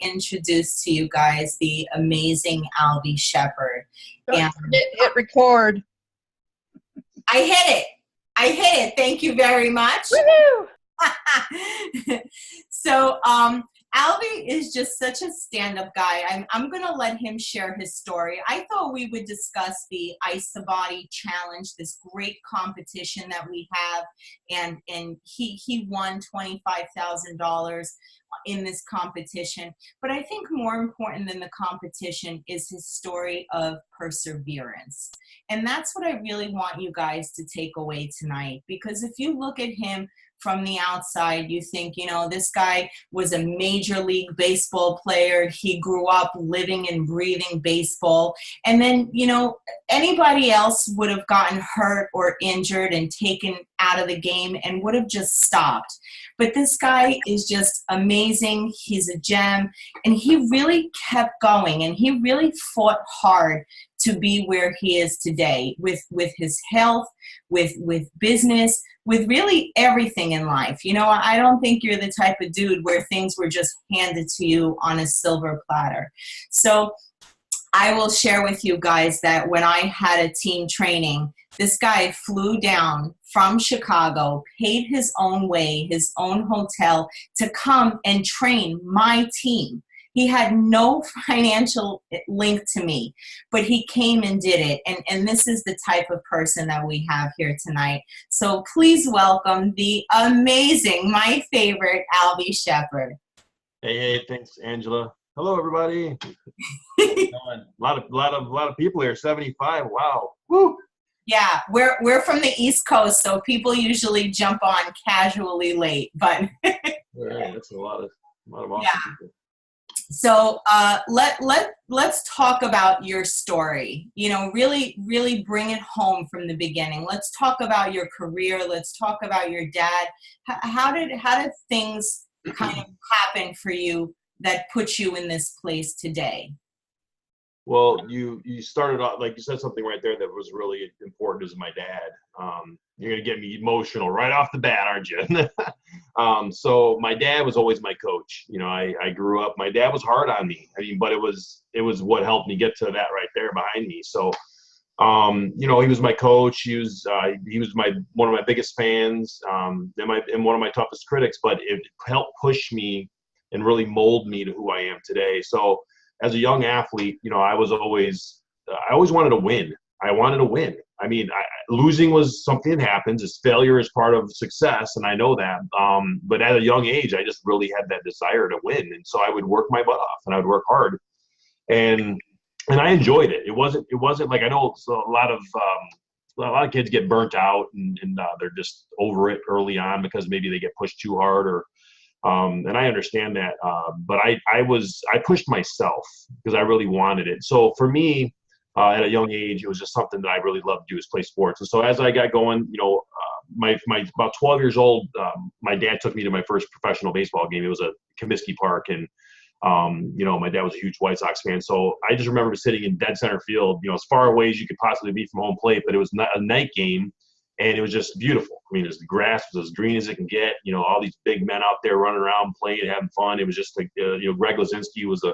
introduce to you guys the amazing Alvie Sheperd. And hit record. I hit it. Thank you very much. Woohoo! So, Alvie is just such a stand-up guy. I'm going to let him share his story. I thought we would discuss the Ice the Body Challenge, this great competition that we have, and he won $25,000 in this competition. But I think more important than the competition is his story of perseverance. And that's what I really want you guys to take away tonight, because if you look at him from the outside, you think, you know, this guy was a major league baseball player. He grew up living and breathing baseball. And then, you know, anybody else would have gotten hurt or injured and taken out of the game and would have just stopped. But this guy is just amazing. He's a gem. And he really kept going, and he really fought hard to be where he is today with his health, with business, with really everything in life. You know, I don't think you're the type of dude where things were just handed to you on a silver platter. So I will share with you guys that when I had a team training, this guy flew down from Chicago, paid his own way, his own hotel to come and train my team. He had no financial link to me, but he came and did it. And this is the type of person that we have here tonight. So please welcome the amazing, my favorite, Alvie Sheperd. Hey, thanks, Angela. Hello, everybody. A lot of people here. 75. Wow. Woo. Yeah, we're from the East Coast, so people usually jump on casually late, but yeah, that's a lot of awesome people. So let's talk about your story. You know, really bring it home from the beginning. Let's talk about your career. Let's talk about your dad. How did things kind of happen for you that put you in this place today? Well, you started off, like you said something right there that was really important, is my dad. You're going to get me emotional right off the bat, aren't you? So my dad was always my coach. You know, I grew up, my dad was hard on me. I mean, but it was what helped me get to that right there behind me. So, you know, he was my coach. He was one of my biggest fans, and one of my toughest critics, but it helped push me and really mold me to who I am today. So as a young athlete, you know, I always wanted to win. I wanted to win. I mean, losing was something that happens. Failure is part of success, and I know that. But at a young age, I just really had that desire to win, and so I would work my butt off, and I would work hard, and I enjoyed it. It wasn't like, I know a lot of kids get burnt out, and they're just over it early on because maybe they get pushed too hard, or and I understand that. But I pushed myself because I really wanted it. So for me, at a young age, it was just something that I really loved to do, is play sports. And so as I got going, you know, my about 12 years old, my dad took me to my first professional baseball game. It was at Comiskey Park, and you know, my dad was a huge White Sox fan. So I just remember sitting in dead center field, you know, as far away as you could possibly be from home plate, but it was a night game, and it was just beautiful. I mean, the grass was as green as it can get. You know, all these big men out there running around, playing, having fun. It was just like, you know, Greg Lazinski was a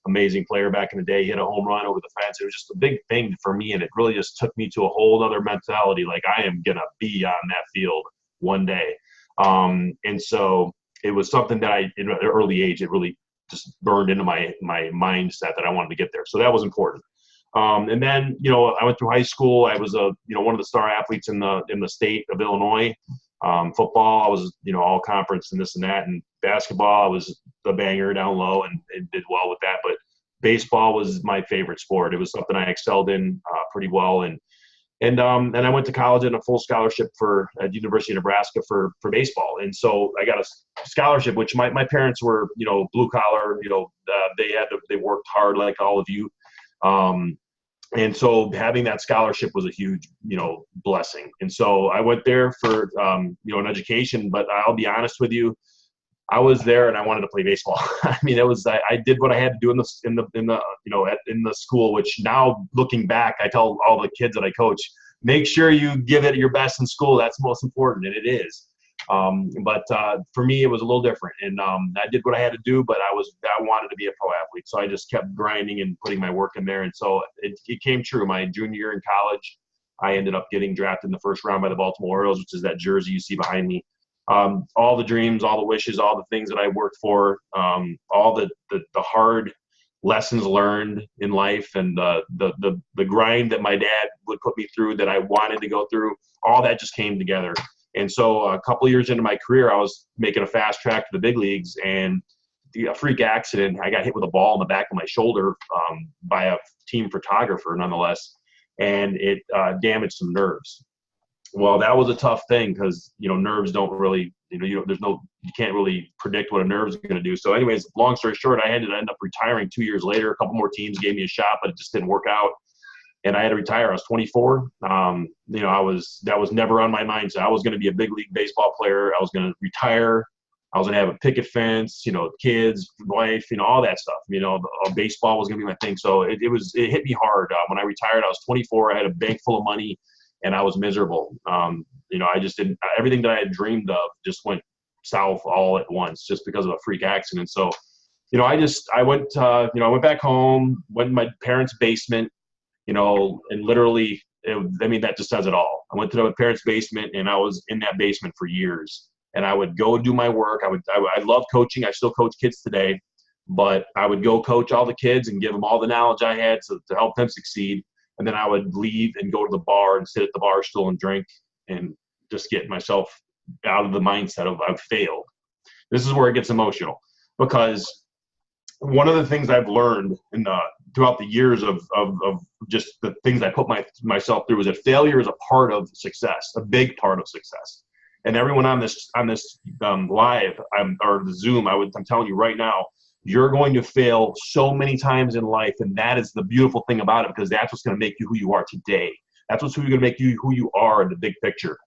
amazing player back in the day. He hit a home run over the fence. It was just a big thing for me, and it really just took me to a whole other mentality. Like, I am gonna be on that field one day. And so it was something that in an early age, it really just burned into my mindset that I wanted to get there. So that was important. And then, you know, I went through high school. I was one of the star athletes in the state of Illinois. Football, I was, you know, all conference and this and that. And basketball, I was the banger down low and did well with that. But baseball was my favorite sport. It was something I excelled in pretty well. And I went to college in a full scholarship at the University of Nebraska for baseball. And so I got a scholarship, which my parents were, you know, blue collar. You know, they worked hard like all of you. And so having that scholarship was a huge, you know, blessing. And so I went there for, you know, an education, but I'll be honest with you, I was there and I wanted to play baseball. I mean, I did what I had to do in the school, which now looking back, I tell all the kids that I coach, make sure you give it your best in school. That's most important. And it is. But for me, it was a little different, and I did what I had to do. But I wanted to be a pro athlete, so I just kept grinding and putting my work in there. And so it came true. My junior year in college, I ended up getting drafted in the first round by the Baltimore Orioles, which is that jersey you see behind me. All the dreams, all the wishes, all the things that I worked for, all the hard lessons learned in life, and the grind that my dad would put me through that I wanted to go through, all that just came together. And so a couple of years into my career, I was making a fast track to the big leagues, and a freak accident, I got hit with a ball in the back of my shoulder by a team photographer nonetheless, and it damaged some nerves. Well, that was a tough thing because, nerves don't really, you can't really predict what a nerve is going to do. So anyways, long story short, I ended up retiring 2 years later. A couple more teams gave me a shot, but it just didn't work out. And I had to retire. I was 24. That was never on my mindset. I was going to be a big league baseball player. I was going to retire. I was going to have a picket fence, kids, wife, all that stuff. Baseball was going to be my thing. So it hit me hard. When I retired, I was 24. I had a bank full of money, and I was miserable. I just didn't. Everything that I had dreamed of just went south all at once, just because of a freak accident. So, I went back home, went in my parents' basement. And literally, that just says it all. I went to my parents' basement, and I was in that basement for years. And I would go do my work. I love coaching. I still coach kids today, but I would go coach all the kids and give them all the knowledge I had to help them succeed. And then I would leave and go to the bar and sit at the bar stool and drink and just get myself out of the mindset of I've failed. This is where it gets emotional, because one of the things I've learned throughout the years of just the things I put myself through is that failure is a part of success, a big part of success. And everyone on this live or the Zoom, I'm telling you right now, you're going to fail so many times in life, and that is the beautiful thing about it, because that's what's going to make you who you are today. That's what's going to make you who you are in the big picture,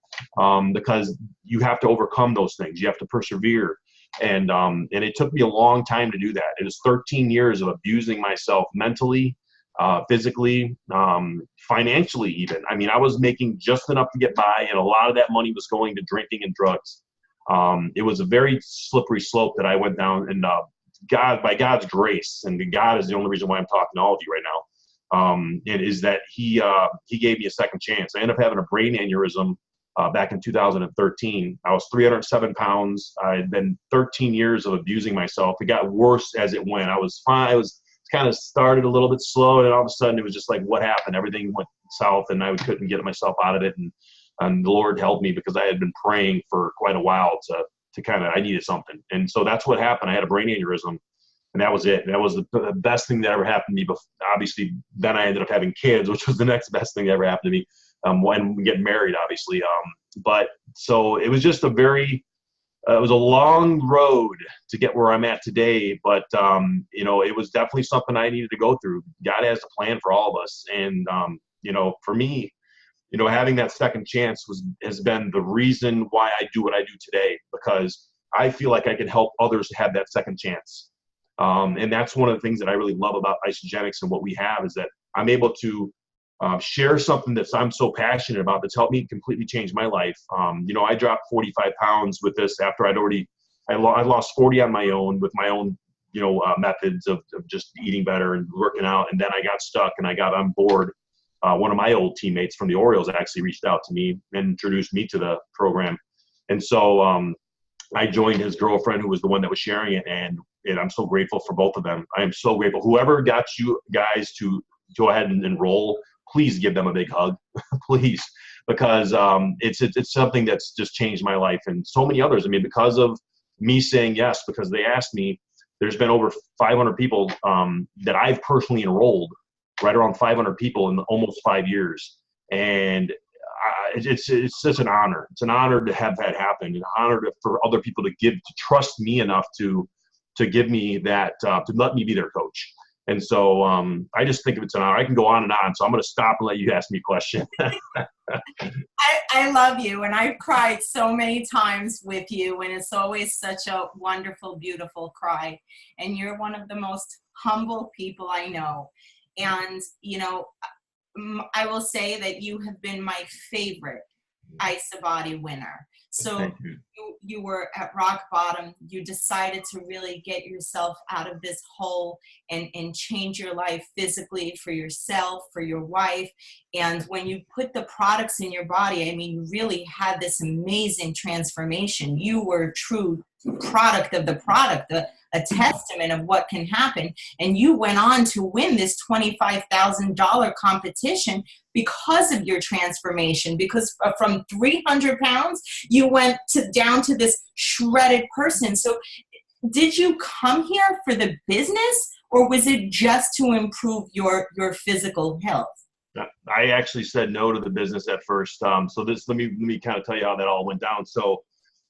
because you have to overcome those things. You have to persevere. And it took me a long time to do that. It was 13 years of abusing myself mentally, physically, financially even. I was making just enough to get by, and a lot of that money was going to drinking and drugs. It was a very slippery slope that I went down, and by God's grace, and God is the only reason why I'm talking to all of you right now, it is that he gave me a second chance. I ended up having a brain aneurysm back in 2013. I was 307 pounds. I had been 13 years of abusing myself. It got worse as it went. I was fine. I was kind of started a little bit slow, and then all of a sudden it was just like, what happened? Everything went south, and I couldn't get myself out of it. And the Lord helped me, because I had been praying for quite a while to kind of, I needed something. And so that's what happened. I had a brain aneurysm, and that was it. That was the best thing that ever happened to me. But obviously, then I ended up having kids, which was the next best thing that ever happened to me. When we get married, obviously. But so it was just it was a long road to get where I'm at today. But, it was definitely something I needed to go through. God has a plan for all of us. And, for me, having that second chance has been the reason why I do what I do today, because I feel like I can help others have that second chance. And that's one of the things that I really love about Isogenics and what we have, is that I'm able to share something that I'm so passionate about, that's helped me completely change my life. I dropped 45 pounds with this after I lost 40 on my own with my own, methods of just eating better and working out. And then I got stuck, and I got on board. One of my old teammates from the Orioles actually reached out to me and introduced me to the program. And so I joined his girlfriend, who was the one that was sharing it. And I'm so grateful for both of them. I am so grateful. Whoever got you guys to go ahead and enroll, please give them a big hug, please, because it's something that's just changed my life and so many others. Because of me saying yes, because they asked me, there's been over 500 people that I've personally enrolled, right around 500 people in almost 5 years. And it's such an honor. It's an honor to have that happen, an honor for other people to trust me enough to give me that, to let me be their coach. And so I just think it's an honor. I can go on and on, so I'm going to stop and let you ask me a question. I love you, and I've cried so many times with you, and it's always such a wonderful, beautiful cry. And you're one of the most humble people I know. And, I will say that you have been my favorite Isabody winner. So Thank you. you were at rock bottom. You decided to really get yourself out of this hole and change your life physically for yourself, for your wife. And when you put the products in your body, I mean, you really had this amazing transformation. You were a true product of the product, a testament of what can happen. And you went on to win this $25,000 competition because of your transformation, because from 300 pounds, you went down to this shredded person. So did you come here for the business, or was it just to improve your physical health? I actually said no to the business at first. So let me kind of tell you how that all went down. So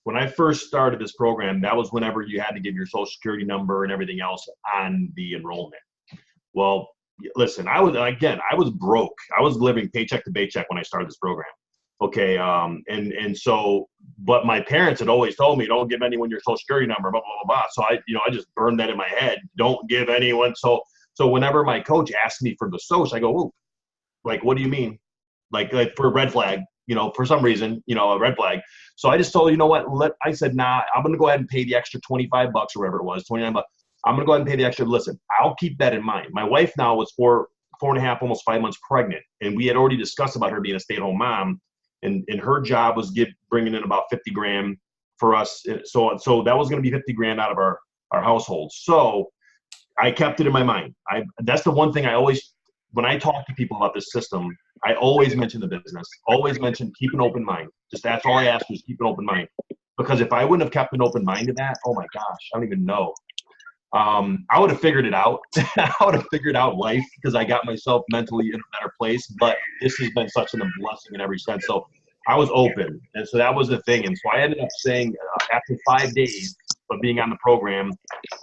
when I first started this program, that was whenever you had to give your social security number and everything else on the enrollment. Well, listen, I was broke. I was living paycheck to paycheck when I started this program. Okay. But my parents had always told me, don't give anyone your social security number, blah, blah, blah, blah. So I just burned that in my head. Don't give anyone. So whenever my coach asked me for the social, I go, ooh, like, what do you mean? Like for a red flag, for some reason, a red flag. So I just told, you know what, I said, nah, I'm going to go ahead and pay the extra $25 or whatever it was, $29. I'm going to go ahead and pay the extra. Listen, I'll keep that in mind. My wife now was 4.5, almost 5 months pregnant. And we had already discussed about her being a stay-at-home mom. And her job was bringing in about 50 grand for us. So that was going to be 50 grand out of our household. So I kept it in my mind. That's the one thing I always, when I talk to people about this system, I always mention the business, always mention keep an open mind. That's all I ask is keep an open mind. Because if I wouldn't have kept an open mind to that, oh my gosh, I don't even know. I would have figured it out. I would have figured out life because I got myself mentally in a better place. But this has been such a blessing in every sense. So I was open. And so that was the thing. And so I ended up saying after 5 days of being on the program,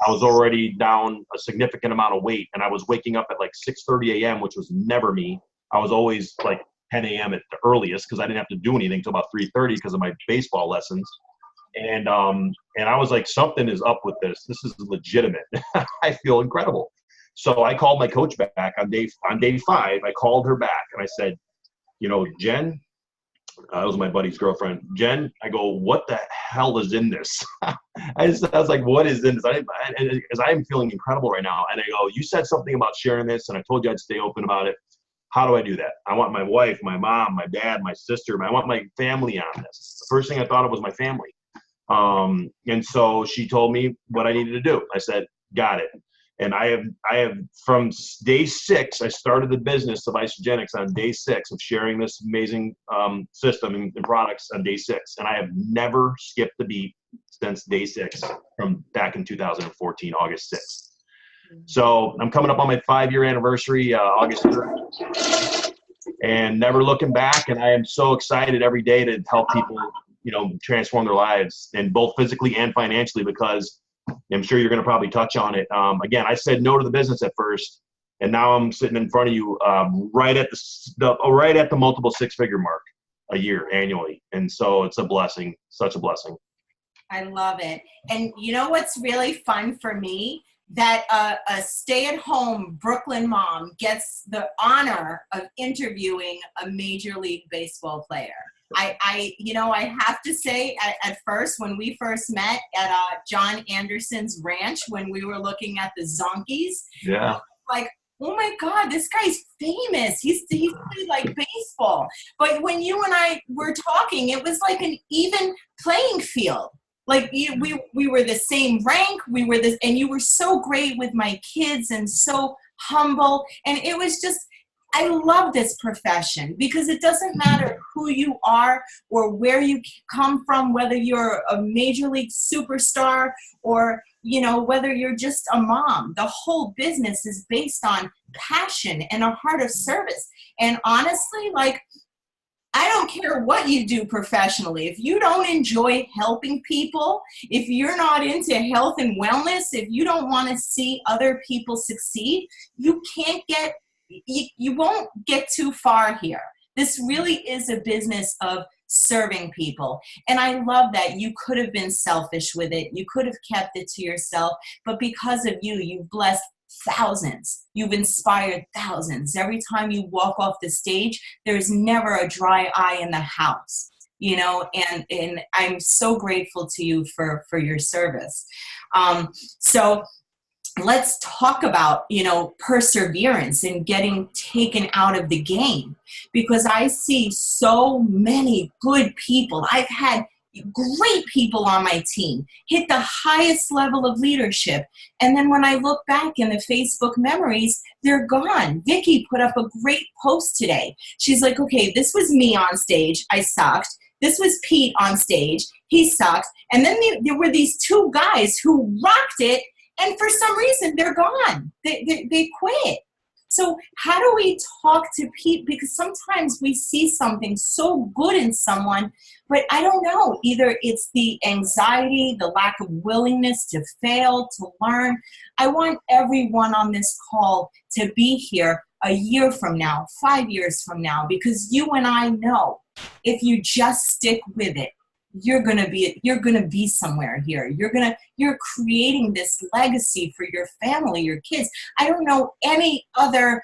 I was already down a significant amount of weight. And I was waking up at like 6:30 a.m., which was never me. I was always like 10 a.m. at the earliest because I didn't have to do anything until about 3:30 because of my baseball lessons. And I was like, something is up with this. This is legitimate. I feel incredible. So I called my coach back on day 5. I called her back and I said, Jen, that was my buddy's girlfriend. Jen, I go, what the hell is in this? I was like, what is in this? Because I'm feeling incredible right now. And I go, you said something about sharing this, and I told you I'd stay open about it. How do I do that? I want my wife, my mom, my dad, my sister. I want my family on this. The first thing I thought of was my family. And so she told me what I needed to do. I said, got it. And I have from day 6, I started the business of Isogenics on day 6 of sharing this amazing system and products on day 6. And I have never skipped a beat since day 6 from back in 2014, August 6th. So I'm coming up on my 5-year anniversary, August 3rd, and never looking back. And I am so excited every day to help people, transform their lives, and both physically and financially, because I'm sure you're going to probably touch on it. Again, I said no to the business at first, and now I'm sitting in front of you right at the multiple 6-figure mark a year annually. And so it's a blessing, such a blessing. I love it. And you know what's really fun for me? That a stay-at-home Brooklyn mom gets the honor of interviewing a Major League Baseball player. I have to say, at first, when we first met at John Anderson's ranch, when we were looking at the Zonkies, yeah, like, oh my God, this guy's famous. He's played like baseball. But when you and I were talking, it was like an even playing field. Like we were the same rank. We were this, and you were so great with my kids and so humble. And it was just, I love this profession because it doesn't matter who you are or where you come from, whether you're a major league superstar or, whether you're just a mom. The whole business is based on passion and a heart of service. And honestly, like, I don't care what you do professionally. If you don't enjoy helping people, if you're not into health and wellness, if you don't want to see other people succeed, you won't get too far here. This really is a business of serving people. And I love that you could have been selfish with it. You could have kept it to yourself, but because of you, you've blessed thousands. You've inspired thousands. Every time you walk off the stage, there's never a dry eye in the house. and I'm so grateful to you for your service. So let's talk about, perseverance and getting taken out of the game, because I see so many good people. I've had great people on my team hit the highest level of leadership. And then when I look back in the Facebook memories, they're gone. Vicky put up a great post today. She's like, okay, this was me on stage. I sucked. This was Pete on stage. He sucked. And then there were these two guys who rocked it. And for some reason, they're gone. They quit. So how do we talk to people? Because sometimes we see something so good in someone, but I don't know. Either it's the anxiety, the lack of willingness to fail, to learn. I want everyone on this call to be here a year from now, 5 years from now, because you and I know if you just stick with it, you're gonna be somewhere here. You're creating this legacy for your family, your kids. I don't know any other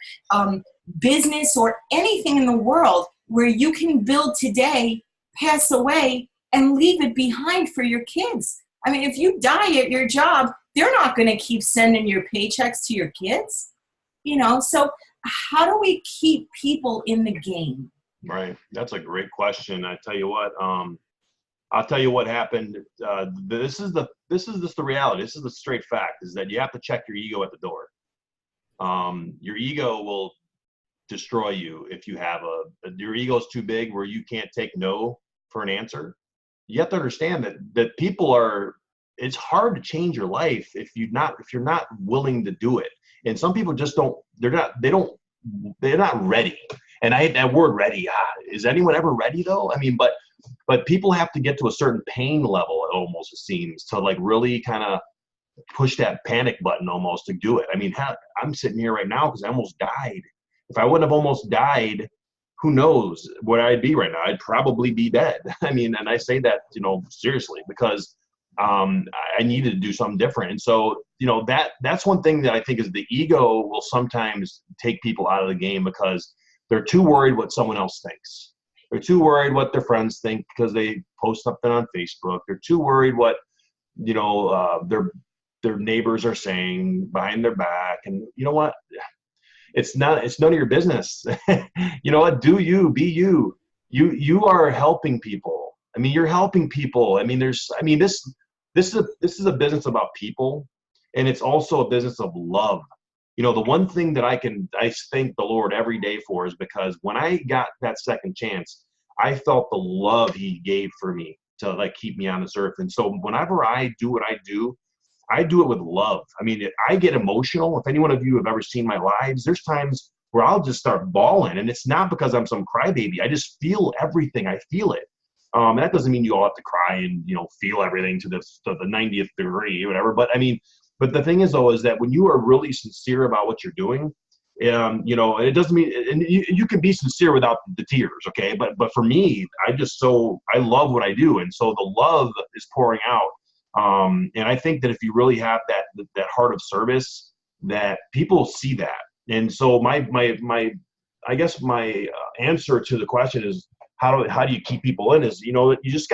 business or anything in the world where you can build today, pass away, and leave it behind for your kids. I mean, if you die at your job, they're not gonna keep sending your paychecks to your kids. So how do we keep people in the game? Right. That's a great question. I tell you what, I'll tell you what happened. This is just the reality. This is the straight fact, is that you have to check your ego at the door. Your ego will destroy you if you have your ego is too big where you can't take no for an answer. You have to understand that people it's hard to change your life if you're not willing to do it. And some people just they're not ready. And I hate that word ready. Is anyone ever ready though? I mean, but people have to get to a certain pain level, it almost seems, to like really kind of push that panic button almost to do it. I mean, I'm sitting here right now because I almost died. If I wouldn't have almost died, who knows where I'd be right now? I'd probably be dead. I mean, and I say that, seriously, because I needed to do something different. And so, that's one thing that I think is the ego will sometimes take people out of the game because they're too worried what someone else thinks. They're too worried what their friends think because they post something on Facebook. They're too worried what, their neighbors are saying behind their back. And you know what? It's none of your business. You know what? Do you, be you. You are helping people. I mean, you're helping people. I mean, this is a business about people, and it's also a business of love. The one thing that I thank the Lord every day for is because when I got that second chance, I felt the love He gave for me to like keep me on this earth. And so whenever I do what I do it with love. I mean, I get emotional. If any one of you have ever seen my lives, there's times where I'll just start bawling, and it's not because I'm some crybaby. I just feel everything. I feel it. And that doesn't mean you all have to cry and feel everything to the 90th degree or whatever. But I mean, but the thing is though, is that when you are really sincere about what you're doing, it doesn't mean, and you can be sincere without the tears, okay? But for me, I love what I do, and so the love is pouring out. And I think that if you really have that heart of service, that people see that. And so my I guess my answer to the question is how do you keep people in is, you just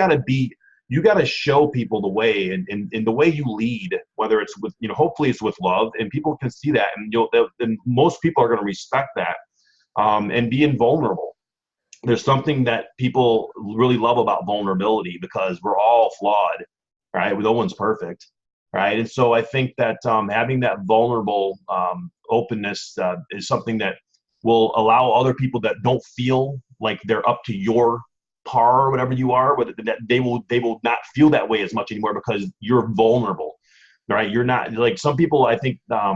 you got to show people the way, and the way you lead, whether it's with, hopefully it's with love, and people can see that, and most people are going to respect that, and being vulnerable. There's something that people really love about vulnerability because we're all flawed, right? No one's perfect, right? And so I think that having that vulnerable openness is something that will allow other people that don't feel like they're up to your par or whatever you are, that they will not feel that way as much anymore because you're vulnerable, right? You're not like some people. I think how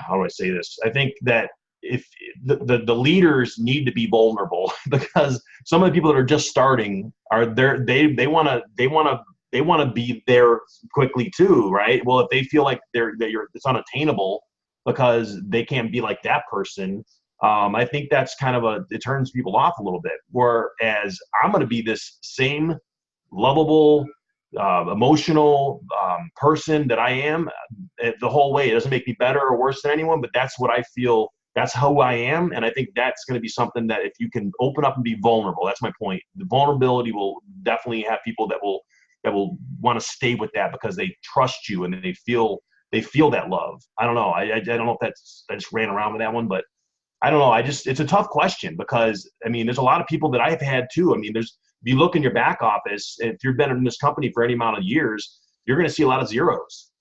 do I say this? I think that if the leaders need to be vulnerable because some of the people that are just starting are there. They want to be there quickly too, right? Well, if they feel like it's unattainable because they can't be like that person. I think that's kind of it turns people off a little bit. Whereas I'm going to be this same lovable, emotional person that I am the whole way. It doesn't make me better or worse than anyone, but that's what I feel That's who I am. And I think that's going to be something that if you can open up and be vulnerable, that's my point. The vulnerability will definitely have people that will want to stay with that because they trust you and they feel that love. I don't know. I don't know if I just ran around with that one, but I don't know. It's a tough question because, I mean, there's a lot of people that I've had too. I mean, if you look in your back office, if you've been in this company for any amount of years, you're going to see a lot of zeros.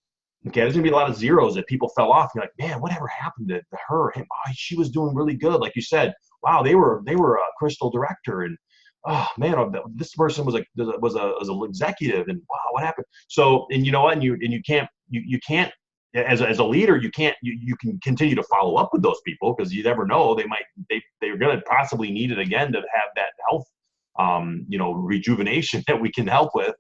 Okay, there's going to be a lot of zeros that people fell off. You're like, man, whatever happened to her? Him? Oh, she was doing really good. Like you said, wow, they were a crystal director. And, oh, man, this person was an executive. And, wow, what happened? So, and you know what? And you can't, as a leader, you can continue to follow up with those people because you never know. They're going to possibly need it again to have that health, rejuvenation that we can help with.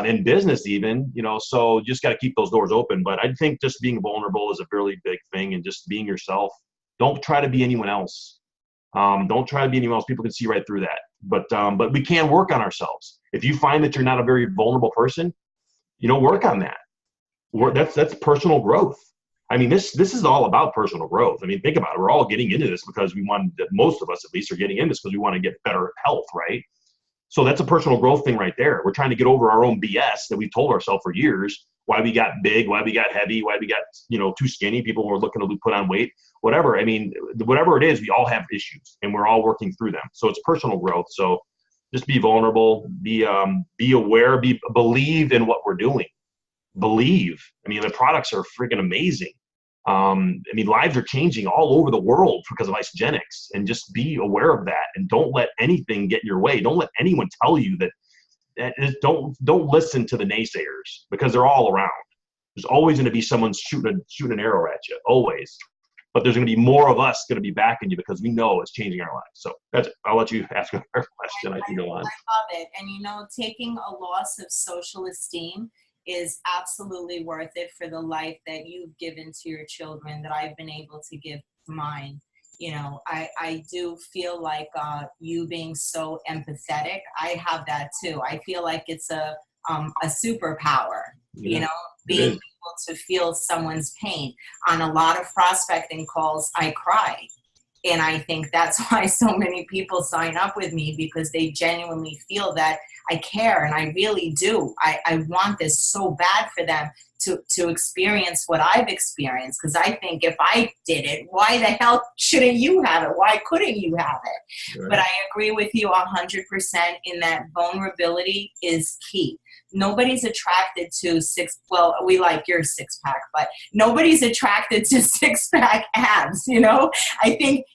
In business even, so just got to keep those doors open. But I think just being vulnerable is a really big thing, and just being yourself. Don't try to be anyone else. Don't try to be anyone else. People can see right through that. But we can work on ourselves. If you find that you're not a very vulnerable person, work on that. That's personal growth. I mean, this is all about personal growth. I mean, think about it. We're all getting into this because most of us at least are getting into this because we want to get better health, right? So that's a personal growth thing right there. We're trying to get over our own BS that we've told ourselves for years, why we got big, why we got heavy, why we got, too skinny. People were looking to put on weight, whatever. I mean, whatever it is, we all have issues and we're all working through them. So it's personal growth. So just be vulnerable, be aware, believe in what we're doing. Believe. I mean, the products are freaking amazing. Lives are changing all over the world because of isogenics, and just be aware of that and don't let anything get in your way. Don't let anyone tell you don't listen to the naysayers because they're all around. There's always going to be someone shooting an arrow at you, always. But there's going to be more of us going to be backing you because we know it's changing our lives. So that's it. I'll let you ask a question. I can go on. I love it. And taking a loss of social esteem is absolutely worth it for the life that you've given to your children, that I've been able to give to mine. I do feel like you being so empathetic, I have that too. I feel like it's a superpower, being able to feel someone's pain. On a lot of prospecting calls, I cry. And I think that's why so many people sign up with me, because they genuinely feel that I care, and I really do. I want this so bad for them to experience what I've experienced, because I think if I did it, why the hell shouldn't you have it? Why couldn't you have it? Right. But I agree with you 100% in that vulnerability is key. Nobody's attracted to we like your six-pack, but nobody's attracted to six-pack abs, I think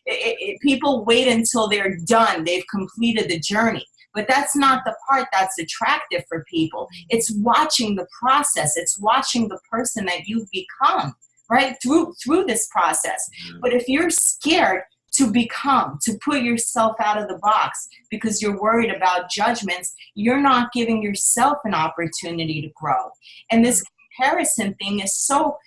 people wait until they're done, they've completed the journey. But that's not the part that's attractive for people. It's watching the process. It's watching the person that you've become, right, through this process. But if you're scared to put yourself out of the box because you're worried about judgments, you're not giving yourself an opportunity to grow. And this comparison thing is so,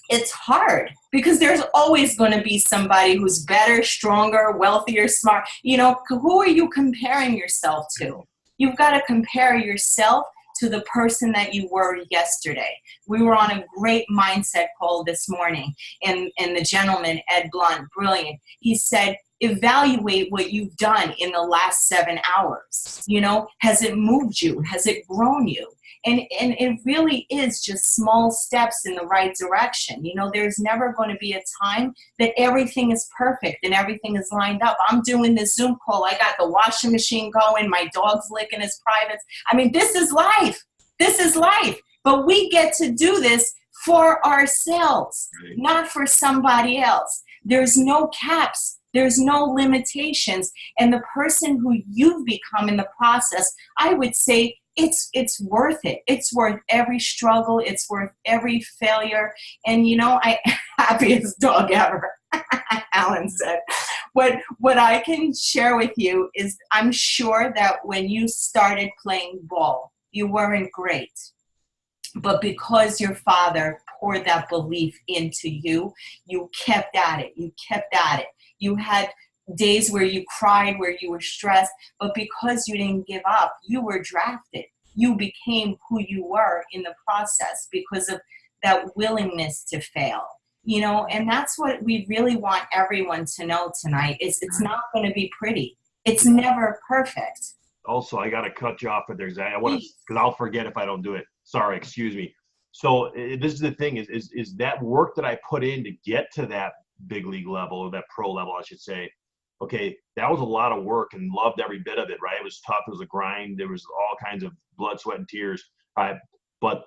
it's hard because there's always going to be somebody who's better, stronger, wealthier, smart. Who are you comparing yourself to? You've got to compare yourself to the person that you were yesterday. We were on a great mindset call this morning, and the gentleman, Ed Blunt, brilliant. He said, evaluate what you've done in the last 7 hours. Has it moved you? Has it grown you? And it really is just small steps in the right direction. There's never going to be a time that everything is perfect and everything is lined up. I'm doing this Zoom call. I got the washing machine going. My dog's licking his privates. This is life. This is life. But we get to do this for ourselves, not for somebody else. There's no caps. There's no limitations. And the person who you've become in the process, I would say, it's worth it. It's worth every struggle. It's worth every failure. And happiest dog ever, Alan said. What I can share with you is I'm sure that when you started playing ball, you weren't great. But because your father poured that belief into you, you kept at it. You kept at it. You had days where you cried, where you were stressed, but because you didn't give up, you were drafted. You became who you were in the process because of that willingness to fail. you know, and that's what we really want everyone to know tonight is it's not going to be pretty. It's never perfect. Also, I got to cut you off at there because I want to, because I'll forget if I don't do it. Sorry, excuse me. So this is the thing is that work that I put in to get to that big league level, or that pro level, I should say. Okay, that was a lot of work and loved every bit of it, right? It was tough. It was a grind. There was all kinds of blood, sweat, and tears. But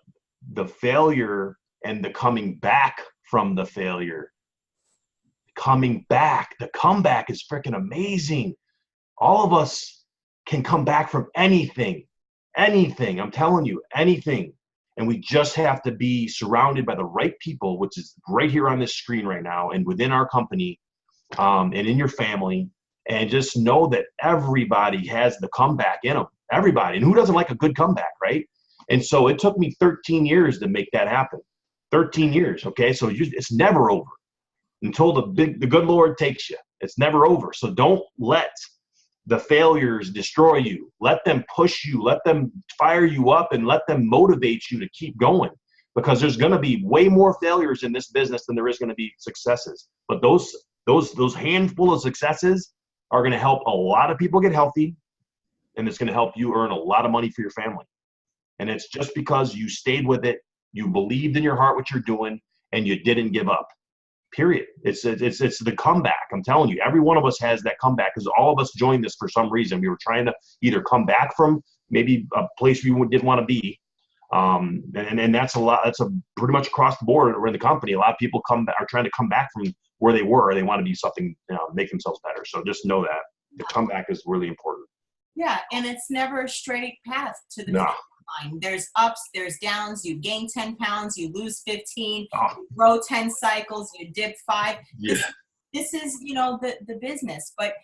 the failure and the coming back from the failure, the comeback is freaking amazing. All of us can come back from anything. I'm telling you, anything. And we just have to be surrounded by the right people, which is right here on this screen right now and within our company, and in your family, and just know that everybody has the comeback in them. Everybody. And who doesn't like a good comeback, right? And so it took me 13 years to make that happen. 13 years, okay? So it's never over until the good Lord takes you. It's never over. So don't let the failures destroy you. Let them push you. Let them fire you up and let them motivate you to keep going, because there's going to be way more failures in this business than there is going to be successes. But those handful of successes are going to help a lot of people get healthy, and it's going to help you earn a lot of money for your family. And it's just because you stayed with it, you believed in your heart what you're doing, and you didn't give up. Period. It's the comeback. I'm telling you, every one of us has that comeback, because all of us joined this for some reason. We were trying to either come back from maybe a place we didn't want to be. And that's a lot. That's a pretty much across the board or in the company. A lot of people are trying to come back from where they were. They want to be something, make themselves better. So just know that the comeback is really important. Yeah. And it's never a straight path to the finish line. There's ups, there's downs. You gain 10 pounds, you lose 15, you grow 10 cycles, you dip 5. Yeah. This is, the business. But,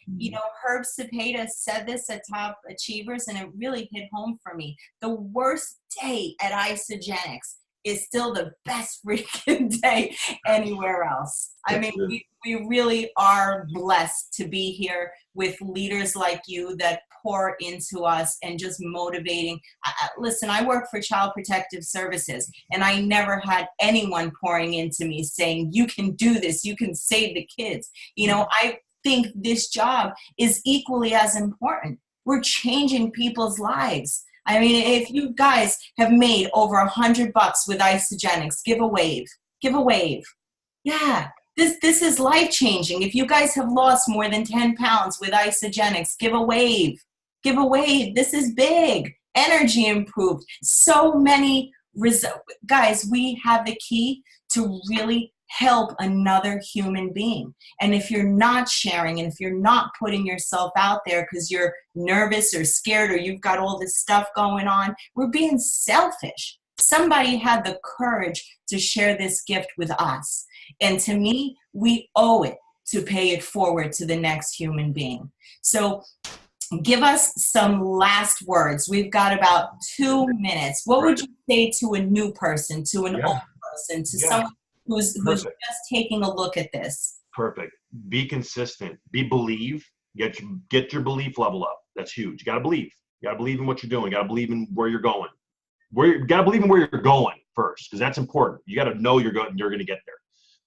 Herb Cepeda said this at Top Achievers, and it really hit home for me. The worst day at Isogenics is still the best freaking day anywhere else. I mean, we really are blessed to be here with leaders like you that pour into us and just motivating. Listen, I work for Child Protective Services, and I never had anyone pouring into me saying, you can do this, you can save the kids. I think this job is equally as important. We're changing people's lives. I mean, if you guys have made over $100 with Isogenics, give a wave. Give a wave. Yeah, this is life-changing. If you guys have lost more than 10 pounds with Isogenics, give a wave. Give a wave. This is big. Energy improved. So many guys, we have the key to really help another human being. And if you're not sharing, and if you're not putting yourself out there because you're nervous or scared, or you've got all this stuff going on, we're being selfish. Somebody had the courage to share this gift with us. And to me, we owe it to pay it forward to the next human being. So give us some last words. We've got about 2 minutes. What would you say to a new person, to an old person, to someone who's just taking a look at this? Perfect. Be consistent. Believe. Get your belief level up. That's huge. You got to believe. You got to believe in what you're doing. You got to believe in where you're going. You got to believe in where you're going first, because that's important. You got to know you're going to get there.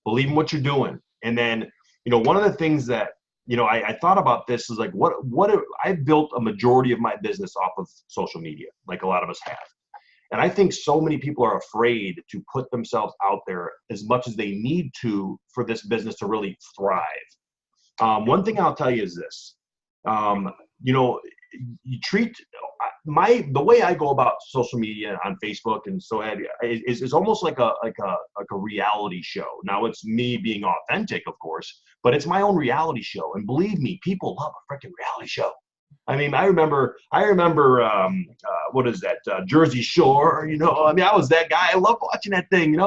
Believe in what you're doing. And then, one of the things that, I thought about this is like, I built a majority of my business off of social media, like a lot of us have. And I think so many people are afraid to put themselves out there as much as they need to for this business to really thrive. One thing I'll tell you is this, you treat the way I go about social media on Facebook and so on is almost like a reality show. Now it's me being authentic, of course, but it's my own reality show. And believe me, people love a freaking reality show. I mean, I remember, what is that? Jersey Shore, I was that guy. I love watching that thing,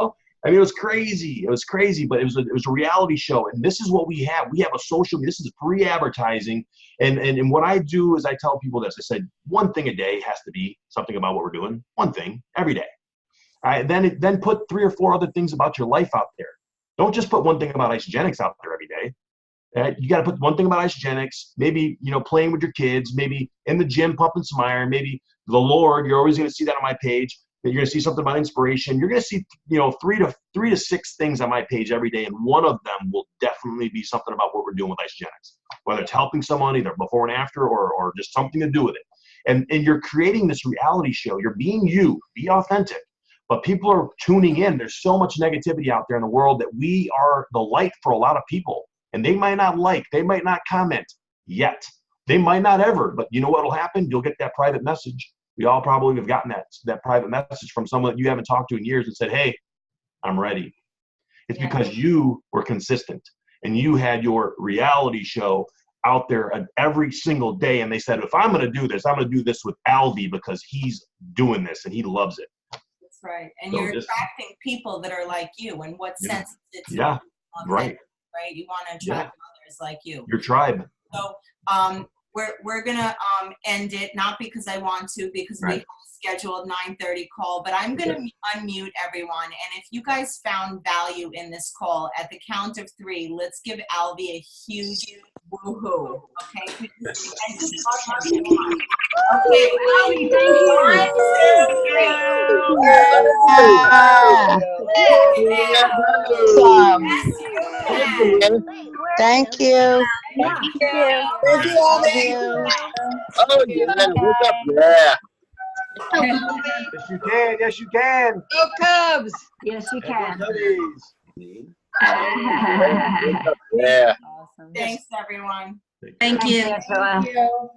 I mean, it was crazy. It was crazy, but it was a reality show. And this is what we have. We have a social media. This is free advertising. And what I do is I tell people this. I said, one thing a day has to be something about what we're doing. One thing every day. All right, then put 3 or 4 other things about your life out there. Don't just put one thing about Isogenics out there every day. You got to put one thing about Isogenics, maybe, playing with your kids, maybe in the gym pumping some iron, maybe the Lord. You're always going to see that on my page. You're going to see something about inspiration. You're going to see, you know, three to six things on my page every day, and one of them will definitely be something about what we're doing with Isogenics, whether it's helping someone either before and after or just something to do with it. And you're creating this reality show. You're being you. Be authentic. But people are tuning in. There's so much negativity out there in the world that we are the light for a lot of people. And they might not like, they might not comment yet. They might not ever. But you know what will happen? You'll get that private message. We all probably have gotten that private message from someone that you haven't talked to in years and said, hey, I'm ready. It's because you were consistent and you had your reality show out there every single day. And they said, if I'm going to do this, I'm going to do this with Alvie because he's doing this and he loves it. That's right. And so you're attracting people that are like you. In what sense? It's right. Right. You want to attract others like you. Your tribe. So we're gonna end it, not because I want to, because we have a scheduled 9:30 call, but I'm gonna unmute everyone. And if you guys found value in this call, at the count of 3, let's give Alvie a huge woohoo. Okay. Okay, Alvie, thank you. 1, 2, 3. Thank you. Thank you. Love you. Oh, yeah. What's up? Yeah. Yes, you can. Yes, you can. Go Cubs. Yes, you can. Yeah. Awesome. Thanks, everyone. Thank you. Angela. Thank you.